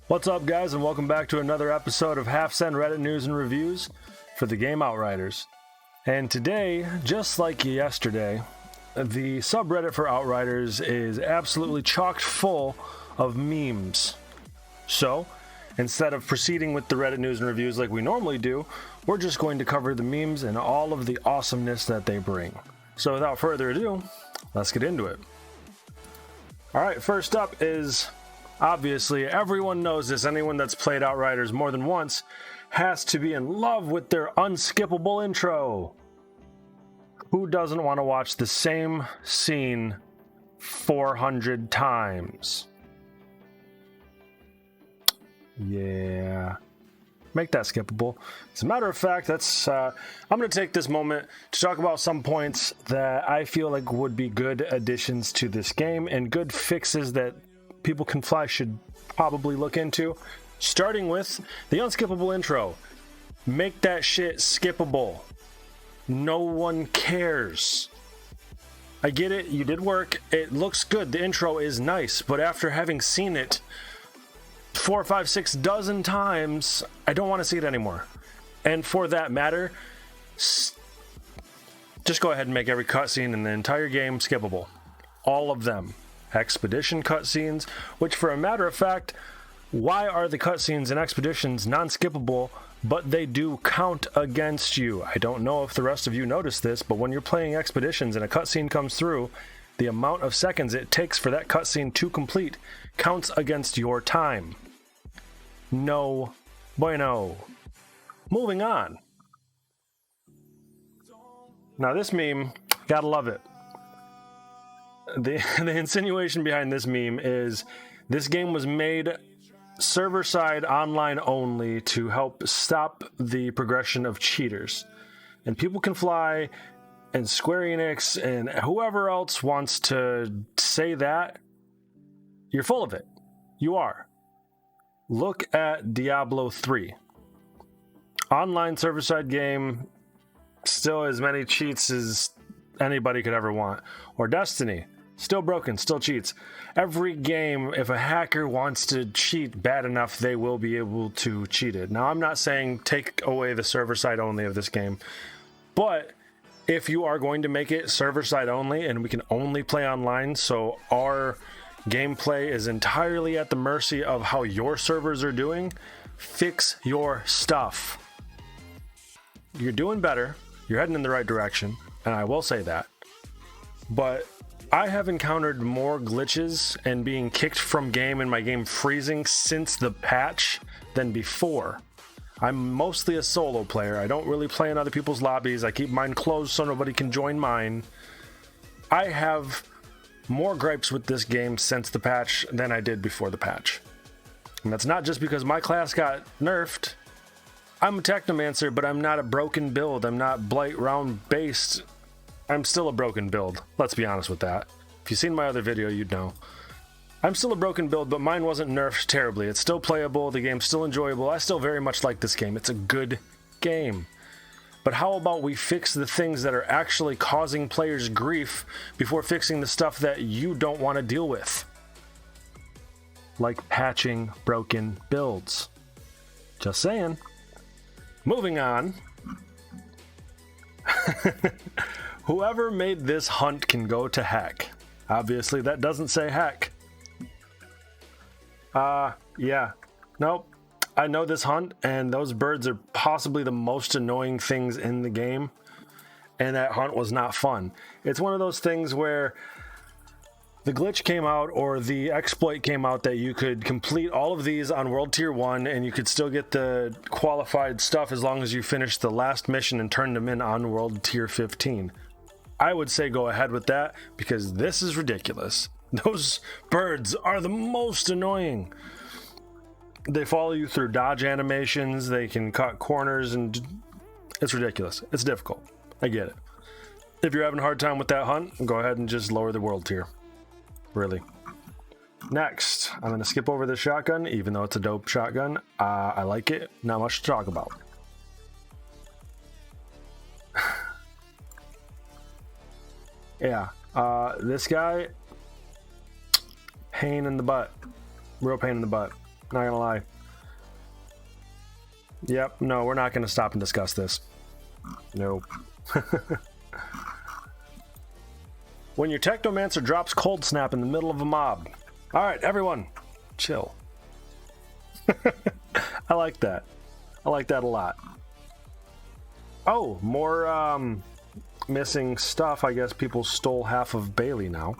What's up, guys, and welcome back to another episode of Half Cent Reddit News and Reviews for the Game Outriders. And today, just like yesterday, the subreddit for Outriders is absolutely chock full of memes. So, instead of proceeding with the Reddit news and reviews like we normally do, we're just going to cover the memes and all of the awesomeness that they bring. So without further ado, let's get into it. Alright, first up is, obviously, everyone knows this, anyone that's played Outriders more than once has to be in love with their unskippable intro. Who doesn't want to watch the same scene 400 times? Yeah. Make that skippable. As a matter of fact, I'm going to take this moment to talk about some points that I feel like would be good additions to this game and good fixes that People Can Fly should probably look into. Starting with the unskippable intro. Make that shit skippable. No one cares. I get it, you did work, it looks good, the intro is nice, but after having seen it 4, 5, 6 dozen times, I don't want to see it anymore. And for that matter, just go ahead and make every cutscene in the entire game skippable. All of them. Expedition cutscenes, which for a matter of fact, why are the cutscenes in Expeditions non-skippable, but they do count against you? I don't know if the rest of you noticed this, but when you're playing Expeditions and a cutscene comes through, the amount of seconds it takes for that cutscene to complete counts against your time. No bueno. Moving on. Now this meme, gotta love it. The insinuation behind this meme is this game was made server-side online only to help stop the progression of cheaters. And People Can Fly and Square Enix and whoever else wants to say that, you're full of it. You are. Look at Diablo 3. Online server-side game, still as many cheats as anybody could ever want. Or Destiny. Still broken, still cheats. Every game, if a hacker wants to cheat bad enough, they will be able to cheat it. Now, I'm not saying take away the server side only of this game, but if you are going to make it server side only and we can only play online, so our gameplay is entirely at the mercy of how your servers are doing, fix your stuff. You're doing better, you're heading in the right direction, and I will say that, but I have encountered more glitches and being kicked from game and my game freezing since the patch than before. I'm mostly a solo player. I don't really play in other people's lobbies. I keep mine closed so nobody can join mine. I have more gripes with this game since the patch than I did before the patch. And that's not just because my class got nerfed. I'm a Technomancer, but I'm not a broken build. I'm not Blight Round based. I'm still a broken build. Let's be honest with that. If you've seen my other video, you'd know. I'm still a broken build, but mine wasn't nerfed terribly. It's still playable. The game's still enjoyable. I still very much like this game. It's a good game. But how about we fix the things that are actually causing players grief before fixing the stuff that you don't want to deal with? Like patching broken builds. Just saying. Moving on. Whoever made this hunt can go to heck. Obviously, that doesn't say heck. Yeah. Nope. I know this hunt, and those birds are possibly the most annoying things in the game. And that hunt was not fun. It's one of those things where the glitch came out, or the exploit came out, that you could complete all of these on World Tier 1, and you could still get the qualified stuff as long as you finished the last mission and turned them in on World Tier 15. I would say go ahead with that, because this is ridiculous. Those birds are the most annoying. They follow you through dodge animations, they can cut corners, and it's ridiculous. It's difficult. I get it. If you're having a hard time with that hunt, go ahead and just lower the world tier. Really. Next, I'm going to skip over this shotgun, even though it's a dope shotgun. I like it. Not much to talk about. Yeah. This guy, pain in the butt. Real pain in the butt. Not gonna lie. Yep, no, we're not gonna stop and discuss this. Nope. When your Technomancer drops Cold Snap in the middle of a mob. Alright, everyone, chill. I like that. I like that a lot. Oh, more missing stuff. I guess people stole half of Bailey now.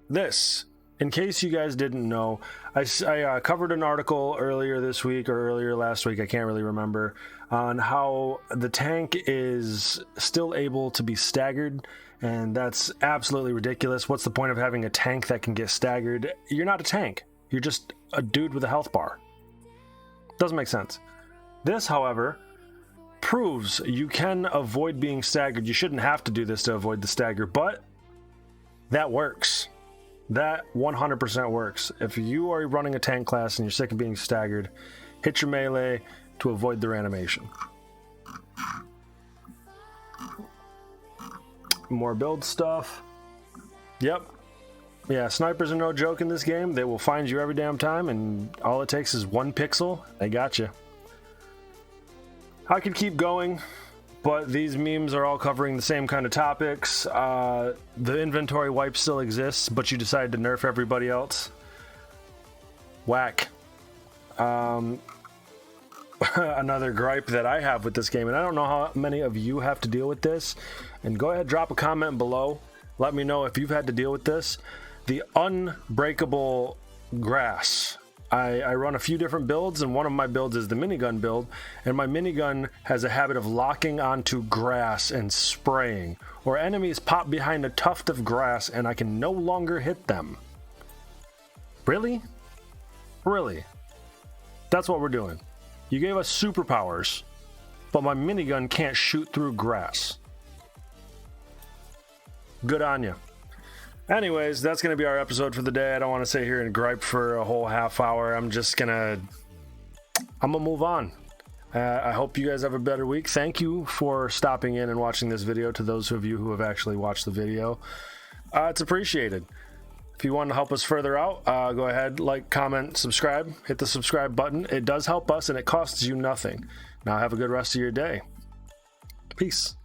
This, in case you guys didn't know, I covered an article earlier this week or earlier last week, I can't really remember, on how the tank is still able to be staggered, and that's absolutely ridiculous. What's the point of having a tank that can get staggered? You're not a tank. You're just a dude with a health bar. Doesn't make sense. This, however, proves you can avoid being staggered. You shouldn't have to do this to avoid the stagger, but that works. That 100% works. If you are running a tank class and you're sick of being staggered, hit your melee to avoid the reanimation. More build stuff. Yep. Yeah, snipers are no joke in this game. They will find you every damn time, and all it takes is 1 pixel. They got you. I could keep going, but these memes are all covering the same kind of topics. The inventory wipe still exists, but you decided to nerf everybody else. Whack. Another gripe that I have with this game, and I don't know how many of you have to deal with this, and go ahead, drop a comment below. Let me know if you've had to deal with this. The unbreakable grass. I run a few different builds, and one of my builds is the minigun build, and my minigun has a habit of locking onto grass and spraying, or enemies pop behind a tuft of grass and I can no longer hit them. Really? Really? That's what we're doing. You gave us superpowers, but my minigun can't shoot through grass. Good on you. Anyways, that's going to be our episode for the day. I don't want to sit here and gripe for a whole half hour. I'm going to move on. I hope you guys have a better week. Thank you for stopping in and watching this video, to those of you who have actually watched the video. It's appreciated. If you want to help us further out, go ahead, like, comment, subscribe. Hit the subscribe button. It does help us, and it costs you nothing. Now have a good rest of your day. Peace.